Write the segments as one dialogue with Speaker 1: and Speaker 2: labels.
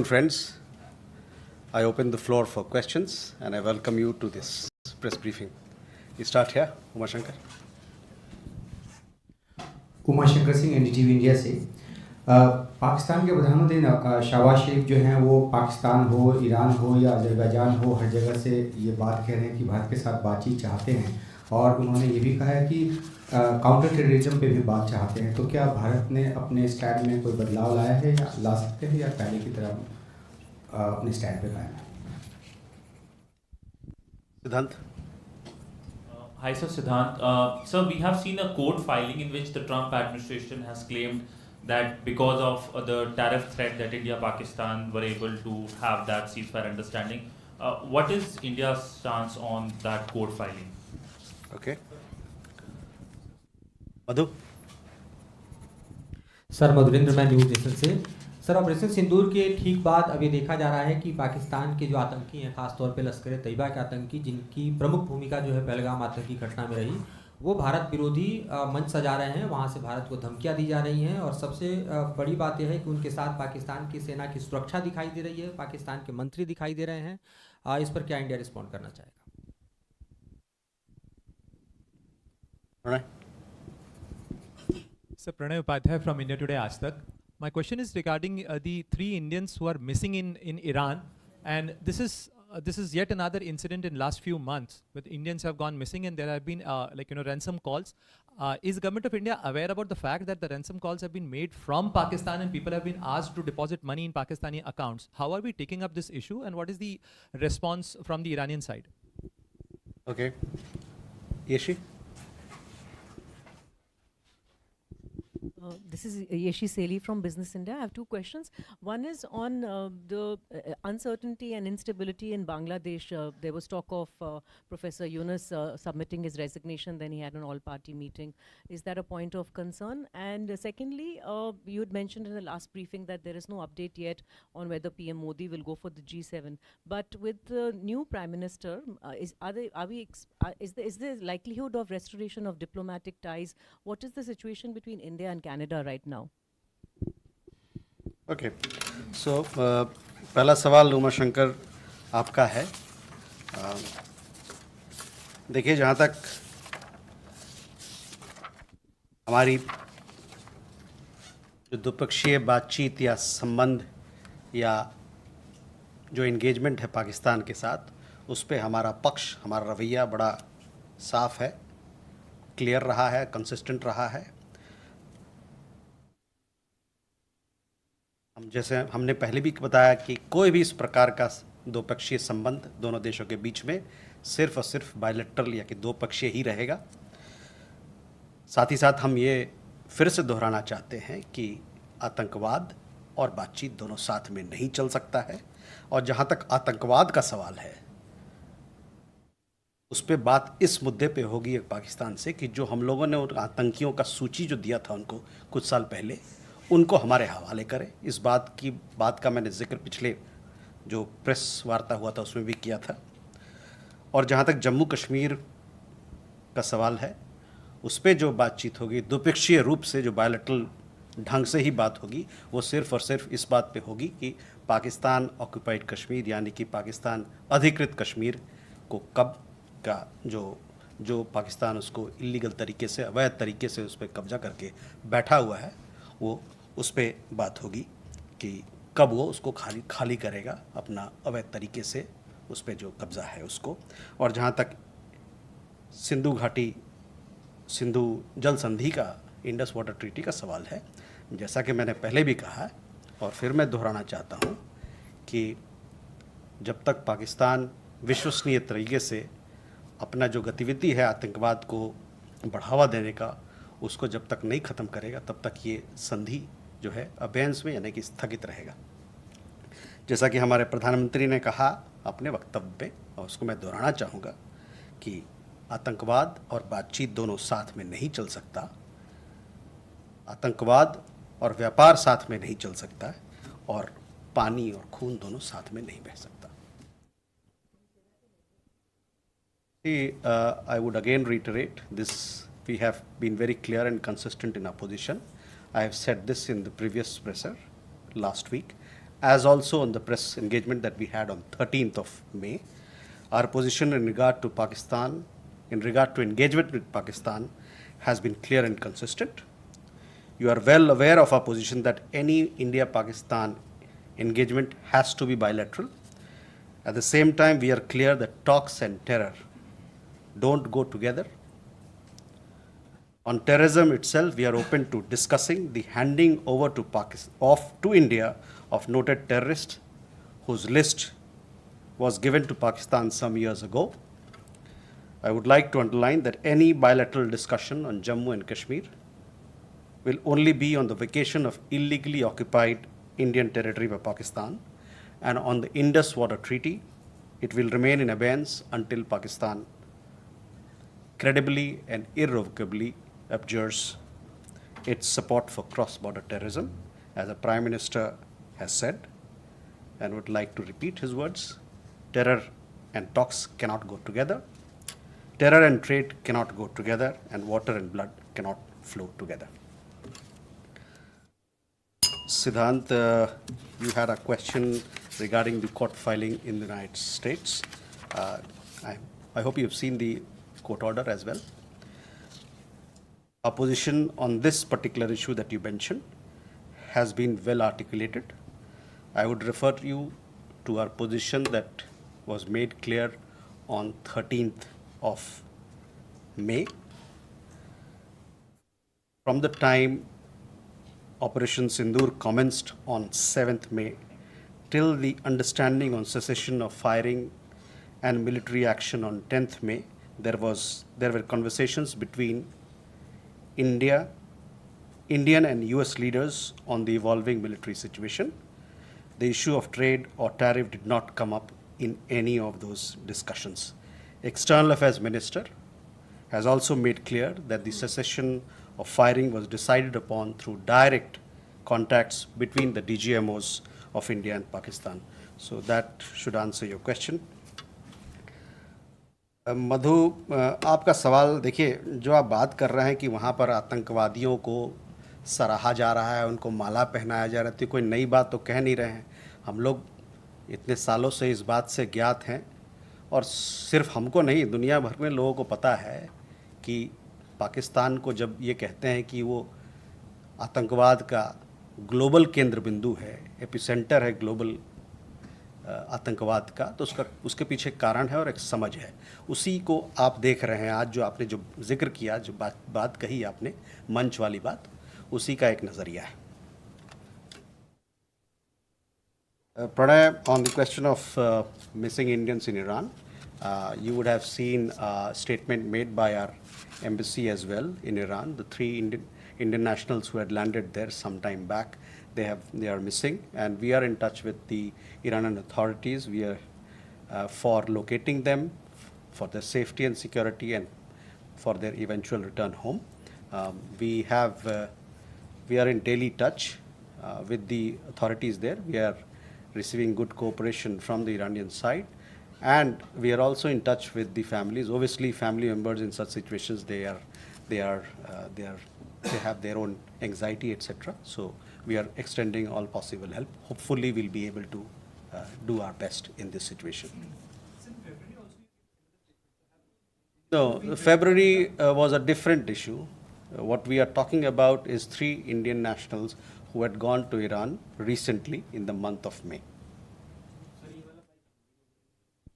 Speaker 1: Friends, I open the floor for questions and I welcome you to this press briefing. We start here, Uma Shankar.
Speaker 2: Uma Shankar Singh NDTV India से पाकिस्तान के प्रधानमंत्री शहबाज शरीफ जो हैं वो पाकिस्तान हो, Iran हो या अजरबैजान हो, हर जगह से ये बात कह रहे हैं कि भारत के साथ बातचीत चाहते हैं और उन्होंने ये भी कहा है कि काउंटर टेररिज्म पे भी बात चाहते हैं। तो क्या भारत ने अपने स्टैंड में कोई बदलाव लाया है या ला सकते हैं या पहले की तरह अपने स्टैंड पे कायम है?
Speaker 1: Siddhant.
Speaker 3: Hi, sir, Siddhant. Sir, we have seen a court filing in which the Trump administration has claimed that because of the tariff threat that India-Pakistan were able to have that ceasefire understanding. What is India's stance on that court filing?
Speaker 1: Okay. Madhu.
Speaker 4: Sir Madhurendra मैं news nation से। Sir operation सिंदूर के ठीक बाद अभी देखा जा रहा है कि पाकिस्तान के जो आतंकी हैं, खासतौर पे लश्कर तैयबा के आतंकी, जिनकी प्रमुख भूमिका जो है पहलगाम आतंकी घटना में रही, वो भारत विरोधी मंच सजा रहे हैं। वहाँ से भारत को धमकियाँ दी जा रही हैं और सबसे बड़ी बात यह है कि उनके साथ पाकिस्तान की सेना की सुरक्षा दिखाई दे रही है, पाकिस्तान के मंत्री दिखाई दे रहे हैं। इस पर क्या इंडिया रिस्पॉन्ड करना चाहेगा?
Speaker 5: Sir, Pranay Upadhyay from India Today Aaj Tak. My question is regarding the 3 Indians who are missing in Iran, and this is yet another incident in last few months with Indians have gone missing, and there have been ransom calls. Is government of India aware about the fact that the ransom calls have been made from Pakistan and people have been asked to deposit money in Pakistani accounts? How are we taking up this issue, and what is the response from the Iranian side?
Speaker 1: Okay. Yeshi.
Speaker 6: This is Yeshi Seli from Business India. I have 2 questions. One is on the uncertainty and instability in Bangladesh. There was talk of Professor Yunus submitting his resignation, then he had an all-party meeting. Is that a point of concern? And secondly, you had mentioned in the last briefing that there is no update yet on whether PM Modi will go for the G7. But with the new Prime Minister, is there likelihood of restoration of diplomatic ties? What is the situation between India and Canada right now?
Speaker 1: Okay. So, पहला सवाल उमा शंकर आपका है। देखिए, जहाँ तक हमारी जो द्विपक्षीय बातचीत या संबंध या जो इंगेजमेंट है पाकिस्तान के साथ, उस पे हमारा पक्ष, हमारा रवैया बड़ा साफ है, क्लियर रहा है, कंसिस्टेंट रहा है। जैसे हमने पहले भी बताया कि कोई भी इस प्रकार का द्विपक्षीय संबंध दोनों देशों के बीच में सिर्फ और सिर्फ बायलैटरल या कि दो पक्षीय ही रहेगा। साथ ही साथ हम ये फिर से दोहराना चाहते हैं कि आतंकवाद और बातचीत दोनों साथ में नहीं चल सकता है। और जहाँ तक आतंकवाद का सवाल है, उस पर बात इस मुद्दे पे होगी एक पाकिस्तान से कि जो हम लोगों ने उन आतंकियों का सूची जो दिया था उनको कुछ साल पहले, उनको हमारे हवाले करें। इस बात का मैंने जिक्र पिछले जो प्रेस वार्ता हुआ था उसमें भी किया था। और जहाँ तक जम्मू कश्मीर का सवाल है, उस पर जो बातचीत होगी द्विपक्षीय रूप से, जो बायलैटरल ढंग से ही बात होगी, वो सिर्फ और सिर्फ इस बात पे होगी कि पाकिस्तान ऑक्यूपाइड कश्मीर यानी कि पाकिस्तान अधिकृत कश्मीर को कब का जो पाकिस्तान उसको इलीगल तरीके से, अवैध तरीके से उस पर कब्जा करके बैठा हुआ है, वो उस पर बात होगी कि कब वो उसको खाली करेगा अपना अवैध तरीके से, उस पर जो कब्ज़ा है उसको। और जहाँ तक सिंधु जल संधि का, इंडस वाटर ट्रीटी का सवाल है, जैसा कि मैंने पहले भी कहा और फिर मैं दोहराना चाहता हूँ कि जब तक पाकिस्तान विश्वसनीय तरीके से अपना जो गतिविधि है आतंकवाद को बढ़ावा देने का, उसको जब तक नहीं ख़त्म करेगा, तब तक ये संधि जो है अबेंस में यानी कि स्थगित रहेगा। जैसा कि हमारे प्रधानमंत्री ने कहा अपने वक्तव्य में, और उसको मैं दोहराना चाहूँगा कि आतंकवाद और बातचीत दोनों साथ में नहीं चल सकता, आतंकवाद और व्यापार साथ में नहीं चल सकता, और पानी और खून दोनों साथ में नहीं बह सकता। I would again reiterate this. We have been very clear and consistent in our position. I have said this in the previous presser last week, as also on the press engagement that we had on 13th of May. Our position in regard to Pakistan, in regard to engagement with Pakistan, has been clear and consistent. You are well aware of our position that any India-Pakistan engagement has to be bilateral. At the same time, we are clear that talks and terror don't go together. On terrorism itself, we are open to discussing the handing over to to India of noted terrorists whose list was given to Pakistan some years ago. I would like to underline that any bilateral discussion on Jammu and Kashmir will only be on the vacation of illegally occupied Indian territory by Pakistan, and on the Indus Water Treaty, it will remain in abeyance until Pakistan credibly and irrevocably abjures its support for cross-border terrorism, as the Prime Minister has said, and would like to repeat his words. Terror and talks cannot go together. Terror and trade cannot go together, and water and blood cannot flow together. Siddhant, you had a question regarding the court filing in the United States. I hope you've seen the court order as well. Our position on this particular issue that you mentioned has been well articulated. I would refer you to our position that was made clear on 13th of May. From the time Operation Sindoor commenced on 7th May till the understanding on cessation of firing and military action on 10th May, there were conversations between Indian and US leaders on the evolving military situation. The issue of trade or tariff did not come up in any of those discussions. External Affairs Minister has also made clear that the cessation of firing was decided upon through direct contacts between the DGMOs of India and Pakistan. So that should answer your question. मधु, आपका सवाल देखिए, जो आप बात कर रहे हैं कि वहाँ पर आतंकवादियों को सराहा जा रहा है, उनको माला पहनाया जा रहा है, तो कोई नई बात तो कह नहीं रहे हैं. हम लोग इतने सालों से इस बात से ज्ञात हैं, और सिर्फ हमको नहीं, दुनिया भर में लोगों को पता है कि पाकिस्तान को जब ये कहते हैं कि वो आतंकवाद का ग्लोबल केंद्र बिंदु है, एपिसेंटर है ग्लोबल आतंकवाद का, तो उसके पीछे कारण है और एक समझ है. उसी को आप देख रहे हैं आज, जो आपने जो जिक्र किया, जो बात कही आपने, मंच वाली बात, उसी का एक नज़रिया है. Pranay, on the question of missing Indians in Iran, you would have seen a statement made by our embassy as well in Iran. The 3 Indian nationals who had landed there some time back, they are missing, and we are in touch with the Iranian authorities. We are for locating them, for their safety and security, and for their eventual return home. We are in daily touch with the authorities there. We are receiving good cooperation from the Iranian side, and we are also in touch with the families. Obviously, family members in such situations, they have their own anxiety, etc. So we are extending all possible help. Hopefully, we'll be able to do our best in this situation. No, February was a different issue. What we are talking about is 3 Indian nationals who had gone to Iran recently in the month of May.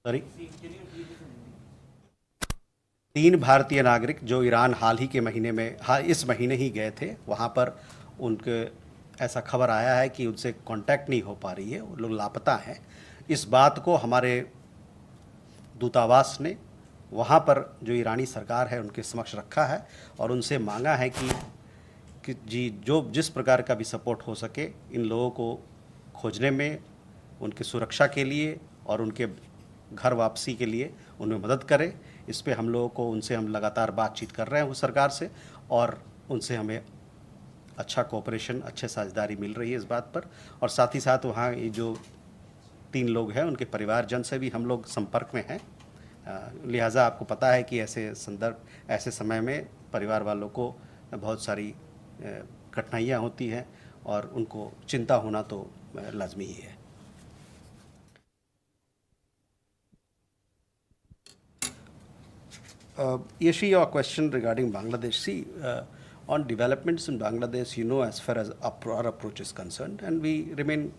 Speaker 1: Sorry? 3 भारतीय नागरिक जो Iran हाल ही के महीने में, इस महीने ही गए थे, वहाँ पर उनके ऐसा खबर आया है कि उनसे कांटेक्ट नहीं हो पा रही है, वो लोग लापता हैं. इस बात को हमारे दूतावास ने वहाँ पर जो ईरानी सरकार है उनके समक्ष रखा है और उनसे मांगा है कि जिस प्रकार का भी सपोर्ट हो सके इन लोगों को खोजने में, उनकी सुरक्षा के लिए और उनके घर वापसी के लिए उनमें मदद करें. इस पे हम लोगों को उनसे हम लगातार बातचीत कर रहे हैं उस सरकार से, और उनसे हमें अच्छा कोऑपरेशन, अच्छे साझेदारी मिल रही है इस बात पर. और साथ ही साथ वहाँ ये जो 3 लोग हैं उनके परिवारजन से भी हम लोग संपर्क में हैं. लिहाजा आपको पता है कि ऐसे समय में परिवार वालों को बहुत सारी कठिनाइयाँ होती हैं और उनको चिंता होना तो लाजमी ही है। Yeshi, your question regarding Bangladesh. See, on developments in Bangladesh, as far as our approach is concerned, and we remain,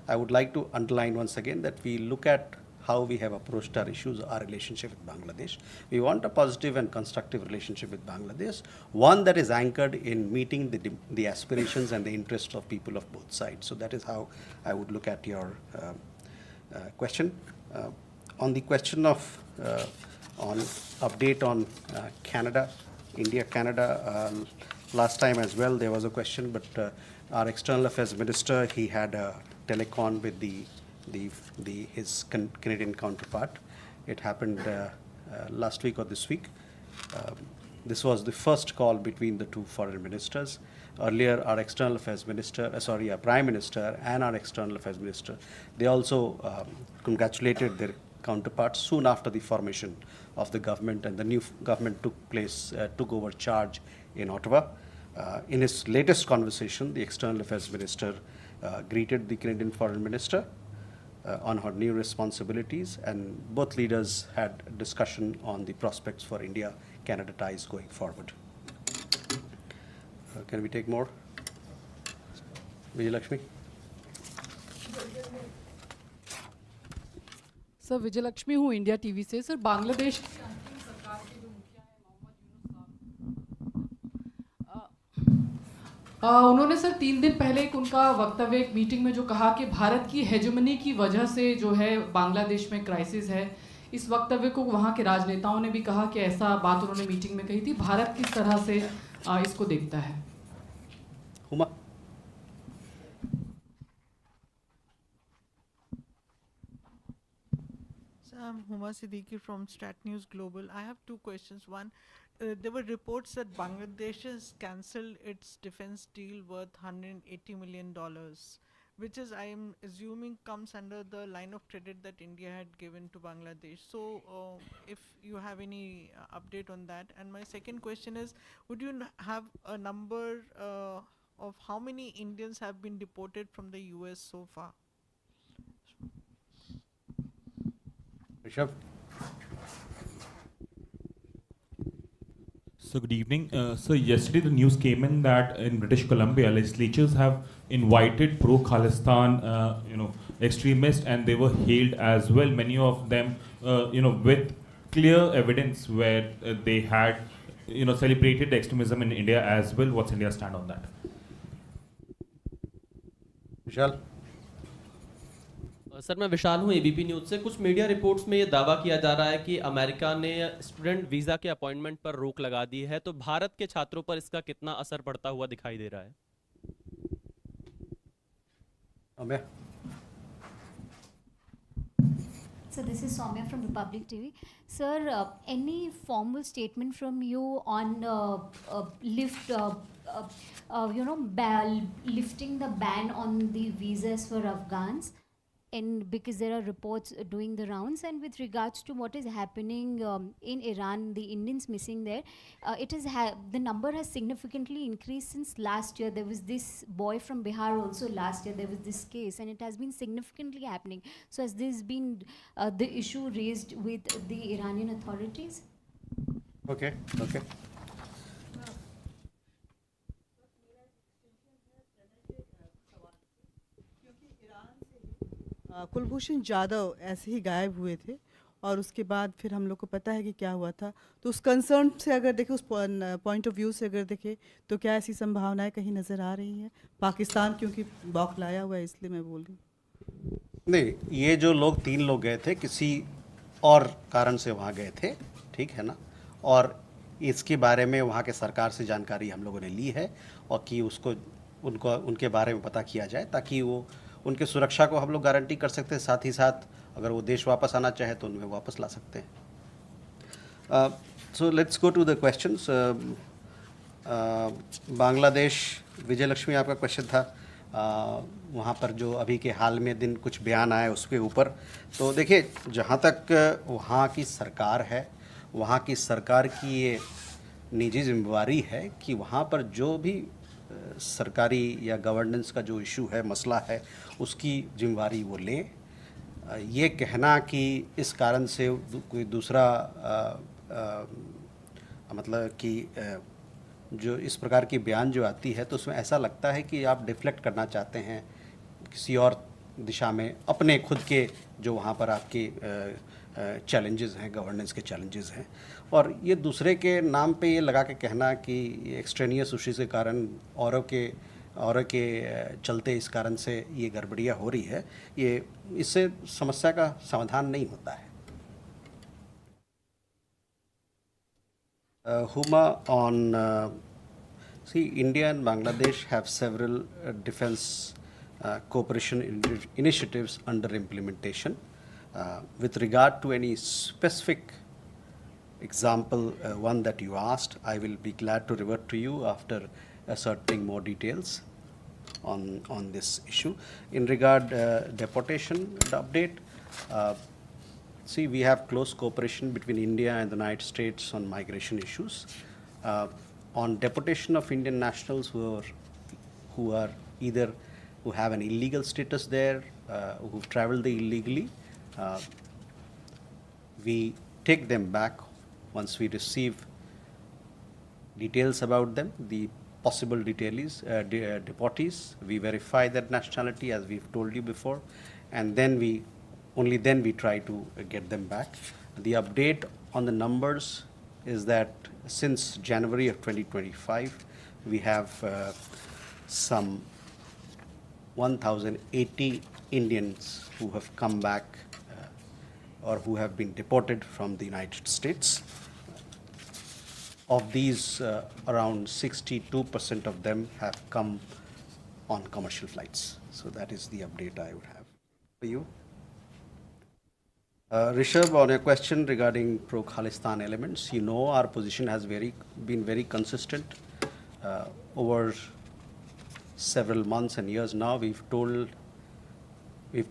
Speaker 1: I would like to underline once again that we look at how we have approached our issues, our relationship with Bangladesh. We want a positive and constructive relationship with Bangladesh, one that is anchored in meeting the aspirations and the interests of people of both sides. So that is how I would look at your question. On the question of on update on Canada, India-Canada, last time as well there was a question, but our External Affairs Minister, he had a telecon with his Canadian counterpart. It happened last week or this week. This was the first call between the two foreign ministers. Earlier, our External Affairs Minister, our Prime Minister and our External Affairs Minister, they also congratulated their counterparts soon after the formation of the government, and the new government took over charge in Ottawa. In his latest conversation, the External Affairs Minister greeted the Canadian Foreign Minister on her new responsibilities, and both leaders had a discussion on the prospects for India-Canada ties going forward. Can we take more? Vijay Lakshmi?
Speaker 7: Sir Vijay Lakshmi हूँ India TV से। Sir Bangladesh की अंतरिम सरकार के जो मुखिया हैं मोहम्मद यूनुस साहब, उन्होंने सर 3 दिन पहले एक उनका वक्तव्य एक मीटिंग में जो कहा कि भारत की हेजेमनी की वजह से जो है बांग्लादेश में क्राइसिस है। इस वक्तव्य को वहाँ के राजनेताओं ने भी कहा कि ऐसा बात उन्होंने मीटिंग में कही थी। भारत किस तरह से इसको देखता है?
Speaker 1: Huma?
Speaker 8: I'm Huma Siddiqui from Stat News Global. I have 2 questions. One, there were reports that Bangladesh has cancelled its defense deal worth $180 million, which is, I am assuming, comes under the line of credit that India had given to Bangladesh. So, if you have any update on that. And my second question is, would you have a number of how many Indians have been deported from the US so far?
Speaker 1: Rishabh?
Speaker 9: So good evening. So yesterday the news came in that in British Columbia legislatures have invited pro-Khalistan extremists, and they were hailed as well. Many of them with clear evidence where they had celebrated extremism in India as well. What's India's stand on that?
Speaker 1: Vishal?
Speaker 10: Sir मैं विशाल हूँ ABP news से। कुछ media reports में ये दावा किया जा रहा है कि अमेरिका ने स्टूडेंट वीज़ा के अपॉइंटमेंट पर रोक लगा दी है, तो भारत के छात्रों पर इसका कितना असर पड़ता हुआ दिखाई दे रहा है?
Speaker 1: Soumya?
Speaker 11: So this is Soumya from Republic TV. Sir, any formal statement from you on lifting the ban on the visas for Afghans? And because there are reports doing the rounds, and with regards to what is happening in Iran, the Indians missing there, the number has significantly increased since last year. There was this boy from Bihar also last year. There was this case, and it has been significantly happening. So has this been the issue raised with the Iranian authorities?
Speaker 1: Okay.
Speaker 8: Kulbhushan Jadhav ऐसे ही गायब हुए थे, और उसके बाद फिर हम लोग को पता है कि क्या हुआ था। तो उस कंसर्न से अगर देखें, उस पॉइंट ऑफ व्यू से अगर देखें, तो क्या ऐसी संभावनाएं कहीं नज़र आ रही हैं? पाकिस्तान क्योंकि बौखलाया हुआ है, इसलिए मैं बोल रही हूँ।
Speaker 1: नहीं, ये जो 3 लोग गए थे किसी और कारण से वहाँ गए थे, ठीक है ना, और इसके बारे में वहाँ के सरकार से जानकारी हम लोगों ने ली है, और कि उनके बारे में पता किया जाए ताकि वो उनके सुरक्षा को हम लोग गारंटी कर सकते हैं। साथ ही साथ अगर वो देश वापस आना चाहे तो उन्हें वापस ला सकते हैं। So let's go to the questions. Bangladesh, Vijay Lakshmi आपका क्वेश्चन था, वहाँ पर जो अभी के हाल में दिन कुछ बयान आए उसके ऊपर। तो देखिए, जहाँ तक वहाँ की सरकार है, वहाँ की सरकार की ये निजी जिम्मेवारी है कि वहाँ पर जो भी सरकारी या गवर्नेंस का जो इशू है, मसला है, उसकी जिम्मेवारी वो लें। ये कहना कि इस कारण से कोई दूसरा मतलब कि जो इस प्रकार की बयान जो आती है तो उसमें ऐसा लगता है कि आप डिफ्लेक्ट करना चाहते हैं किसी और दिशा में, अपने खुद के जो वहाँ पर आपके चैलेंजेस हैं, गवर्नेंस के चैलेंजेस हैं, और ये दूसरे के नाम पे ये लगा के कहना कि एक्सट्रेनियस इशू के कारण औरों के चलते इस कारण से ये गड़बड़ियाँ हो रही है, ये इससे समस्या का समाधान नहीं होता है। Huma, on see, India and Bangladesh have several defense cooperation initiatives under implementation. With regard to any specific example, one that you asked, I will be glad to revert to you after ascertaining more details on this issue. In regard deportation update, see, we have close cooperation between India and the United States on migration issues. On deportation of Indian nationals who have an illegal status there, who've traveled there illegally, we take them back once we receive details about them, the possible deportees. We verify their nationality, as we've told you before, and then only then we try to get them back. The update on the numbers is that since January of 2025, we have some 1,080 Indians who have come back or who have been deported from the United States. Of these, around 62% of them have come on commercial flights. So that is the update I would have for you. Rishabh, on a question regarding pro-Khalistan elements, you know our position has been very consistent over several months and years now. We've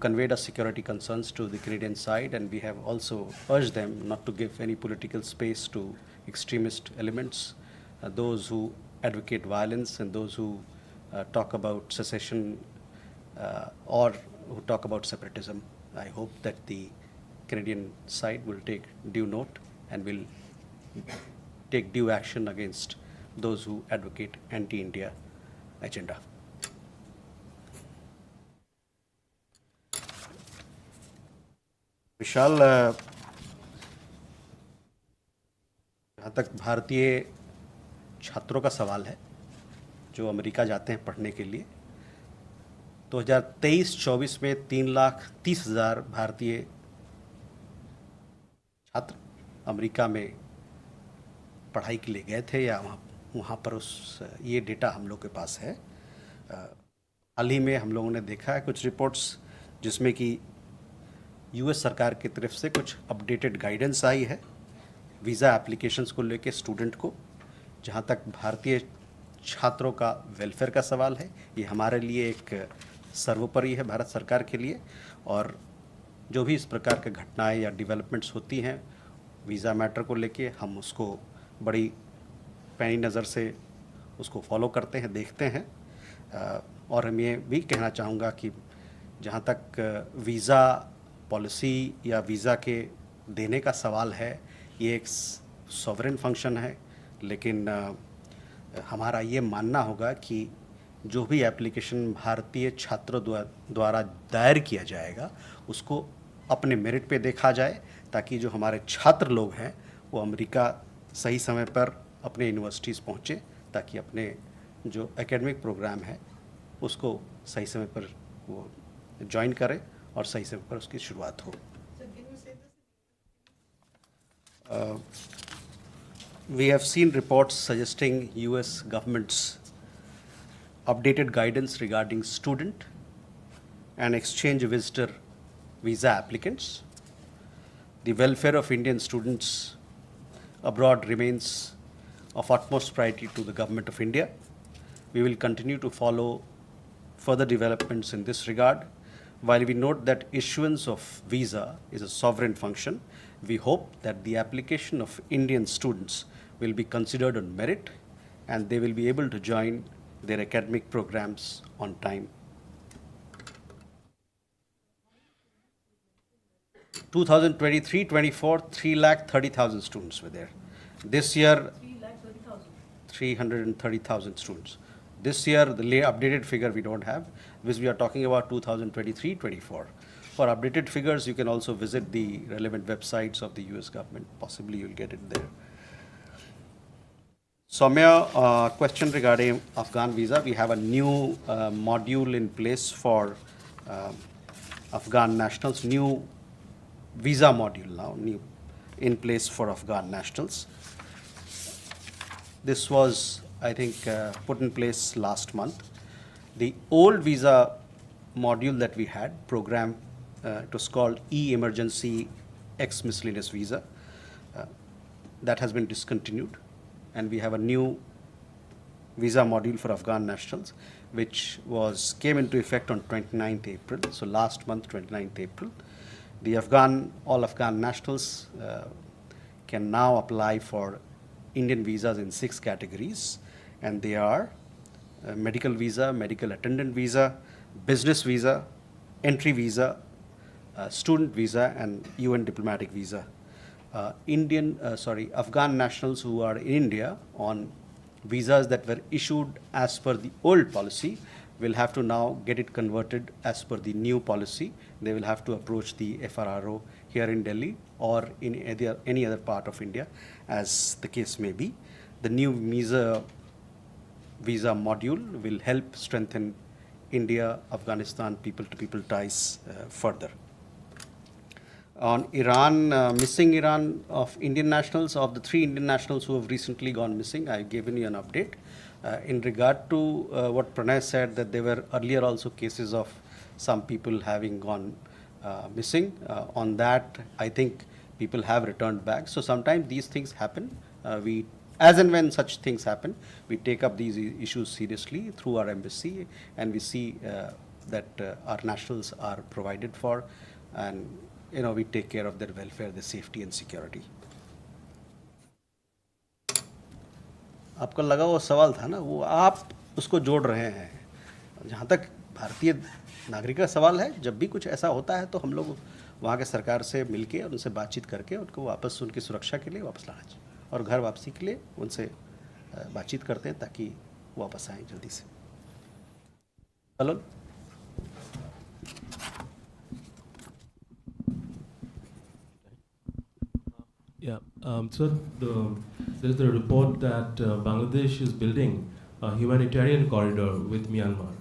Speaker 1: conveyed our security concerns to the Canadian side, and we have also urged them not to give any political space to extremist elements, those who advocate violence and those who talk about secession or who talk about separatism. I hope that the Canadian side will take due note and will take due action against those who advocate anti-India agenda. विशाल, जहाँ तक भारतीय छात्रों का सवाल है जो America जाते हैं पढ़ने के लिए, 2023-24 में 3,30,000 भारतीय छात्र अमेरिका में पढ़ाई के लिए गए थे या वहाँ पर ये डेटा हम लोग के पास है। हाल ही में हम लोगों ने देखा है कुछ रिपोर्ट्स जिसमें कि यूएस सरकार की तरफ से कुछ अपडेटेड गाइडेंस आई है वीज़ा एप्लीकेशंस को लेके स्टूडेंट को। जहाँ तक भारतीय छात्रों का वेलफेयर का सवाल है, ये हमारे लिए एक सर्वोपरि है भारत सरकार के लिए, और जो भी इस प्रकार के घटनाएं या डेवलपमेंट्स होती हैं वीज़ा मैटर को लेके, हम उसको बड़ी पैनी नज़र से उसको फॉलो करते हैं, देखते हैं। और हम ये भी कहना चाहूँगा कि जहाँ तक वीज़ा पॉलिसी या वीज़ा के देने का सवाल है, ये एक सॉवरेन फंक्शन है, लेकिन हमारा ये मानना होगा कि जो भी एप्लीकेशन भारतीय छात्रों द्वारा दायर किया जाएगा उसको अपने मेरिट पे देखा जाए, ताकि जो हमारे छात्र लोग हैं वो अमेरिका सही समय पर अपने यूनिवर्सिटीज़ पहुँचे, ताकि अपने जो एकेडमिक प्रोग्राम है उसको सही समय पर वो ज्वाइन करें और सही समय पर उसकी शुरुआत हो। We have seen reports suggesting US government's updated guidance regarding student and exchange visitor visa applicants. The welfare of Indian students abroad remains of utmost priority to the Government of India. We will continue to follow further developments in this regard. While we note that issuance of visa is a sovereign function, we hope that the application of Indian students will be considered on merit and they will be able to join their academic programs on time. 2023-24, 330,000 students were there. This year, 330,000 students. This year, the updated figure we don't have, because we are talking about 2023-24. For updated figures, you can also visit the relevant websites of the US government. Possibly you'll get it there. Soumya, question regarding Afghan visa. We have a new module in place for Afghan nationals, new visa module now, new in place for Afghan nationals. This was, I think, put in place last month. The old visa module that we had, program, it was called E-Emergency X Miscellaneous Visa. That has been discontinued, and we have a new visa module for Afghan nationals, which came into effect on 29th April. So last month, 29th April. The all Afghan nationals can now apply for Indian visas in 6 categories, and they are medical visa, medical attendant visa, business visa, entry visa, student visa, and UN diplomatic visa. Afghan nationals who are in India on visas that were issued as per the old policy will have to now get it converted as per the new policy. They will have to approach the FRRO here in Delhi or in any other part of India, as the case may be. The new visa module will help strengthen India-Afghanistan people-to-people ties further. On Iran, missing Iran of Indian nationals, of the 3 Indian nationals who have recently gone missing, I've given you an update. In regard to what Pranay said, that there were earlier also cases of some people having gone missing. On that, I think people have returned back. So sometimes these things happen. As and when such things happen, we take up these issues seriously through our embassy, and we see that our nationals are provided for, and we take care of their welfare, their safety and security. आपका लगा वो सवाल था ना, वो आप उसको जोड़ रहे हैं. जहाँ तक भारतीय नागरिक का सवाल है, जब भी कुछ ऐसा होता है तो हम लोग वहाँ के सरकार से मिलके और उनसे बातचीत करके उनको वापस उनकी सुरक्षा के लिए वापस लाना चाहिए, और घर वापसी के लिए उनसे बातचीत करते हैं ताकि वापस आएँ जल्दी से. Hello.
Speaker 12: Yeah, so there is a report that Bangladesh is building a humanitarian corridor with Myanmar.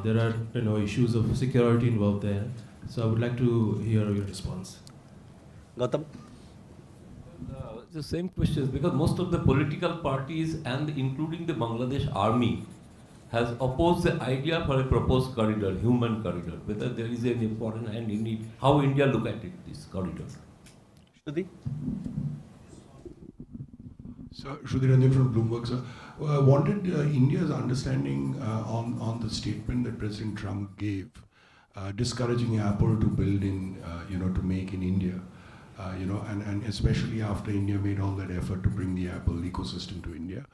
Speaker 12: There are issues of security involved there. So I would like to hear your response.
Speaker 1: Gautam?
Speaker 13: The same question, because most of the political parties and including the Bangladesh army has opposed the idea for a proposed corridor, human corridor, whether there is an important and you need, how India look at it, this corridor.
Speaker 1: Shruti?
Speaker 14: So, Shruti Randhir from Bloomberg, sir. Wanted India's understanding on the statement that President Trump gave, discouraging Apple to build in, to make in India, and especially after India made all that effort to bring the Apple ecosystem to India.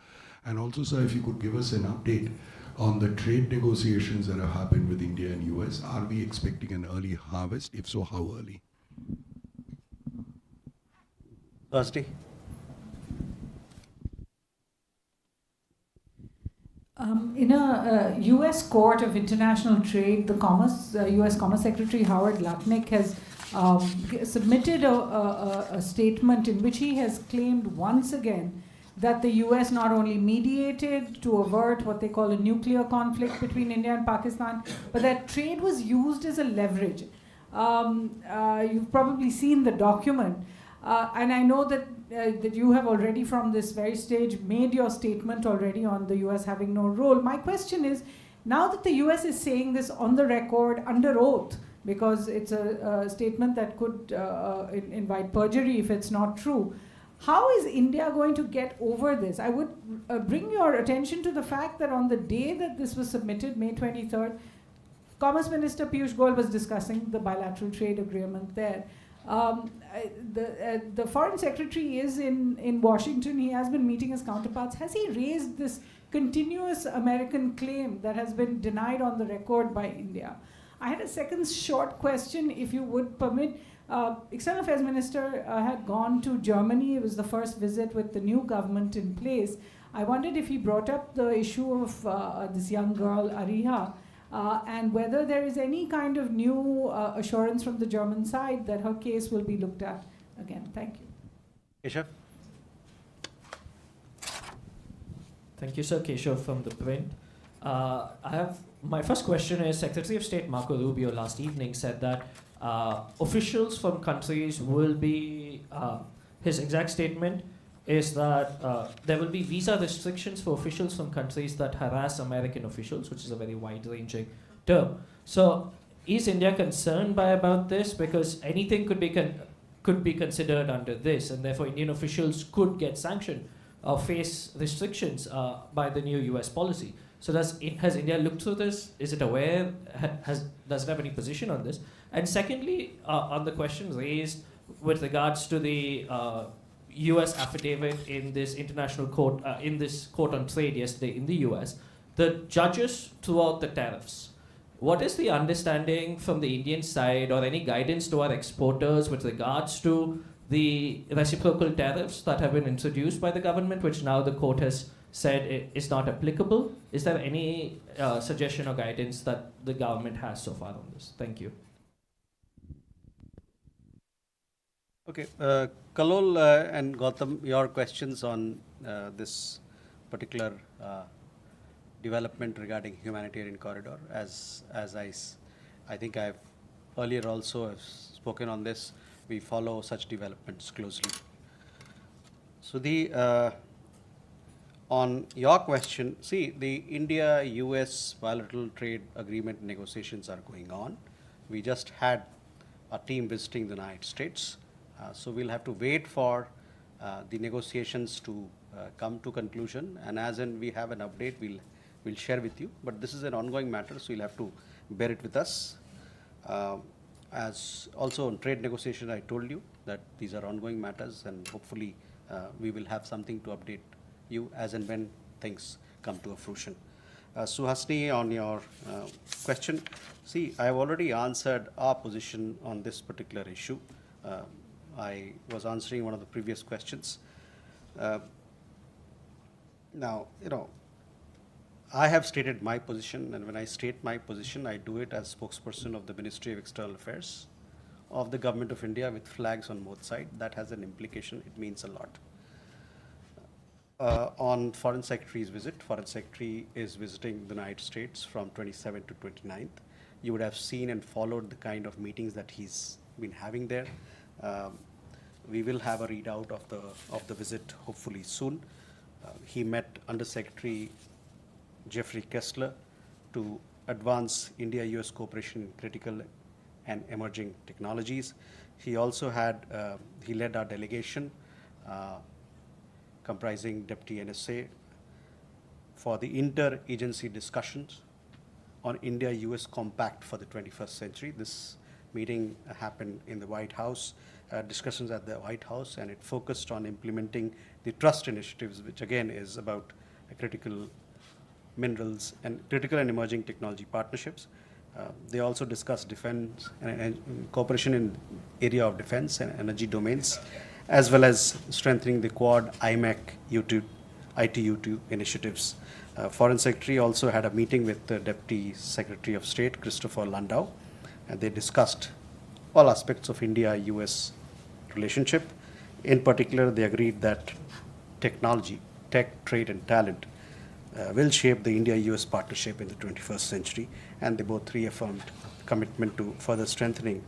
Speaker 14: And also, sir, if you could give us an update on the trade negotiations that have happened with India and US. Are we expecting an early harvest? If so, how early?
Speaker 1: Thursday.
Speaker 15: In a U.S. Court of International Trade, the U.S. Commerce Secretary Howard Lutnick has submitted a statement in which he has claimed once again that the U.S. not only mediated to avert what they call a nuclear conflict between India and Pakistan, but that trade was used as a leverage. You've probably seen the document. And I know that you have already from this very stage made your statement already on the US having no role. My question is, now that the US is saying this on the record under oath, because it's a statement that could invite perjury if it's not true, how is India going to get over this? I would bring your attention to the fact that on the day that this was submitted, May 23rd, Commerce Minister Piyush Goyal was discussing the bilateral trade agreement there. The Foreign Secretary is in Washington. He has been meeting his counterparts. Has he raised this continuous American claim that has been denied on the record by India. I had a second short question, if you would permit. External Affairs Minister had gone to Germany. It was the first visit with the new government in place. I wondered if he brought up the issue of this young girl, Ariha, and whether there is any kind of new assurance from the German side that her case will be looked at again. Thank you.
Speaker 1: Keshav?
Speaker 16: Thank you, Sir. Keshav from The Print. My first question is, Secretary of State Marco Rubio last evening said that officials from countries will be, his exact statement is that there will be visa restrictions for officials from countries that harass American officials, which is a very wide-ranging term. So is India concerned about this? Because anything could be considered under this, and therefore Indian officials could get sanctioned or face restrictions by the new US policy. So has India looked through this? Is it aware? Does it have any position on this? And secondly, on the question raised with regards to the US affidavit in this international court, in this court on trade yesterday in the US, the judges threw out the tariffs. What is the understanding from the Indian side or any guidance to our exporters with regards to the reciprocal tariffs that have been introduced by the government, which now the court has said is not applicable? Is there any suggestion or guidance that the government has so far on this? Thank you.
Speaker 1: Okay, Kalol and Gautam, your questions on this particular development regarding humanitarian corridor. As I think I've earlier also have spoken on this, we follow such developments closely. So on your question, see, the India-US bilateral trade agreement negotiations are going on. We just had a team visiting the United States. So we'll have to wait for the negotiations to come to conclusion, and as in we have an update, we'll share with you. But this is an ongoing matter, so you'll have to bear it with us. As also on trade negotiation, I told you that these are ongoing matters, and hopefully we will have something to update you as and when things come to a fruition. Suhasini, on your question, see, I have already answered our position on this particular issue. I was answering one of the previous questions. Now, I have stated my position, and when I state my position, I do it as spokesperson of the Ministry of External Affairs of the Government of India with flags on both sides. That has an implication. It means a lot. On Foreign Secretary's visit, Foreign Secretary is visiting the United States from 27th to 29th. You would have seen and followed the kind of meetings that he's been having there. We will have a readout of the visit hopefully soon. He met Under Secretary Jeffrey Kessler to advance India-US cooperation in critical and emerging technologies. He also he led our delegation comprising Deputy NSA for the inter-agency discussions on India-US Compact for the 21st century. This meeting happened in the White House, discussions at the White House, and it focused on implementing the trust initiatives, which again is about critical minerals and critical and emerging technology partnerships. They also discussed defense and cooperation in area of defense and energy domains, as well as strengthening the Quad, IMEC, ITU2 initiatives. Foreign Secretary also had a meeting with the Deputy Secretary of State, Christopher Landau, and they discussed all aspects of India-US relationship. In particular, they agreed that technology, tech, trade, and talent will shape the India-US partnership in the 21st century, and they both reaffirmed commitment to further strengthening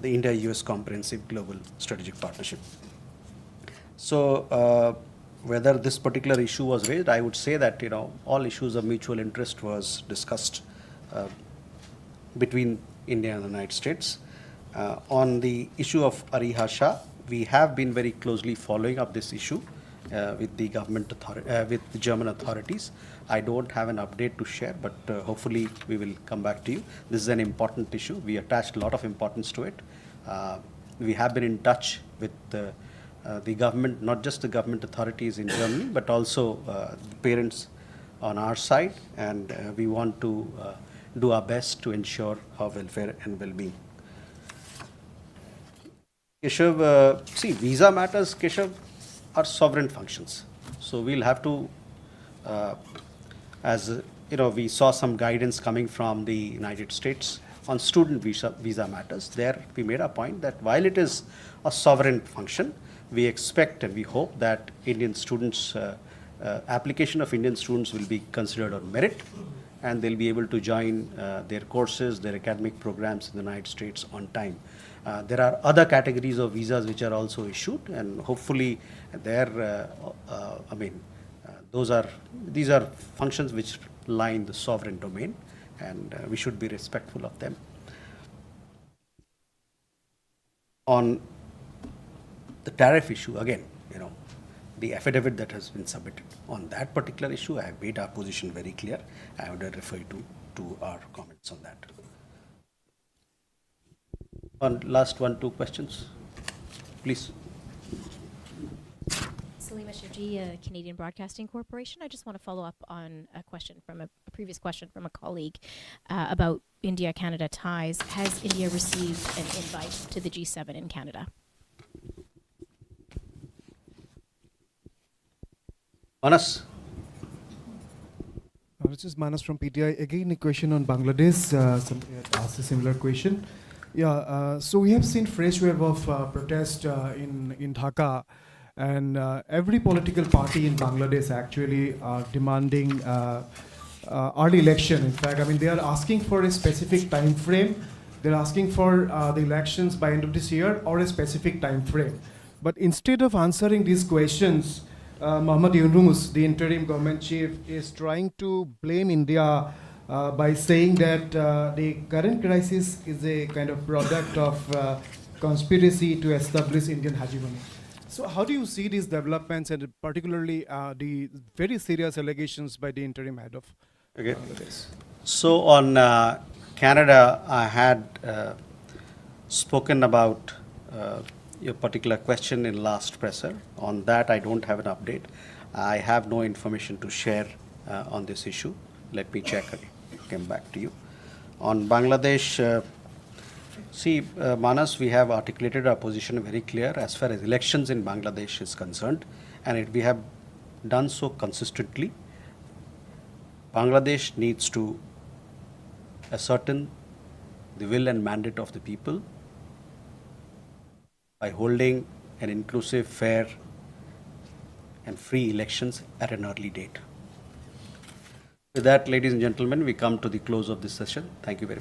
Speaker 1: the India-US comprehensive global strategic partnership. So whether this particular issue was raised, I would say that all issues of mutual interest was discussed between India and the United States. On the issue of Ariha Shah, we have been very closely following up this issue with the with the German authorities. I don't have an update to share, but hopefully we will come back to you. This is an important issue. We attached a lot of importance to it. We have been in touch with the government, not just the government authorities in Germany, but also parents on our side, and we want to do our best to ensure her welfare and well-being. Keshav, see, visa matters, Keshav, are sovereign functions. So we'll have to, we saw some guidance coming from the United States on student visa matters. There we made a point that while it is a sovereign function, we expect and we hope that Indian students, application of Indian students will be considered on merit, and they'll be able to join their courses, their academic programs in the United States on time. There are other categories of visas which are also issued, and hopefully these are functions which lie in the sovereign domain, and we should be respectful of them. On the tariff issue, again, the affidavit that has been submitted on that particular issue, I have made our position very clear. I would refer you to our comments on that. Last 2 questions, please.
Speaker 17: Salima Shivji, Canadian Broadcasting Corporation. I just want to follow up on a question from a previous question from a colleague about India-Canada ties. Has India received an invite to the G7 in Canada?
Speaker 1: Manas.
Speaker 18: This is Manas from PTI. Again, a question on Bangladesh. Somebody had asked a similar question. Yeah, so we have seen fresh wave of protest in Dhaka, and every political party in Bangladesh actually are demanding early election. In fact, I mean, they are asking for a specific time frame. They're asking for the elections by end of this year or a specific time frame. But instead of answering these questions, Mohammad Yunus, the interim government chief, is trying to blame India by saying that the current crisis is a kind of product of conspiracy to establish Indian hegemony. So how do you see these developments, and particularly the very serious allegations by the interim head of Bangladesh?
Speaker 1: So on Canada, I had spoken about your particular question in last presser. On that, I don't have an update. I have no information to share on this issue. Let me check again. Come back to you. On Bangladesh, Manas, we have articulated our position very clear as far as elections in Bangladesh is concerned, and we have done so consistently. Bangladesh needs to ascertain the will and mandate of the people by holding an inclusive, fair, and free elections at an early date. With that, ladies and gentlemen, we come to the close of this session. Thank you very much.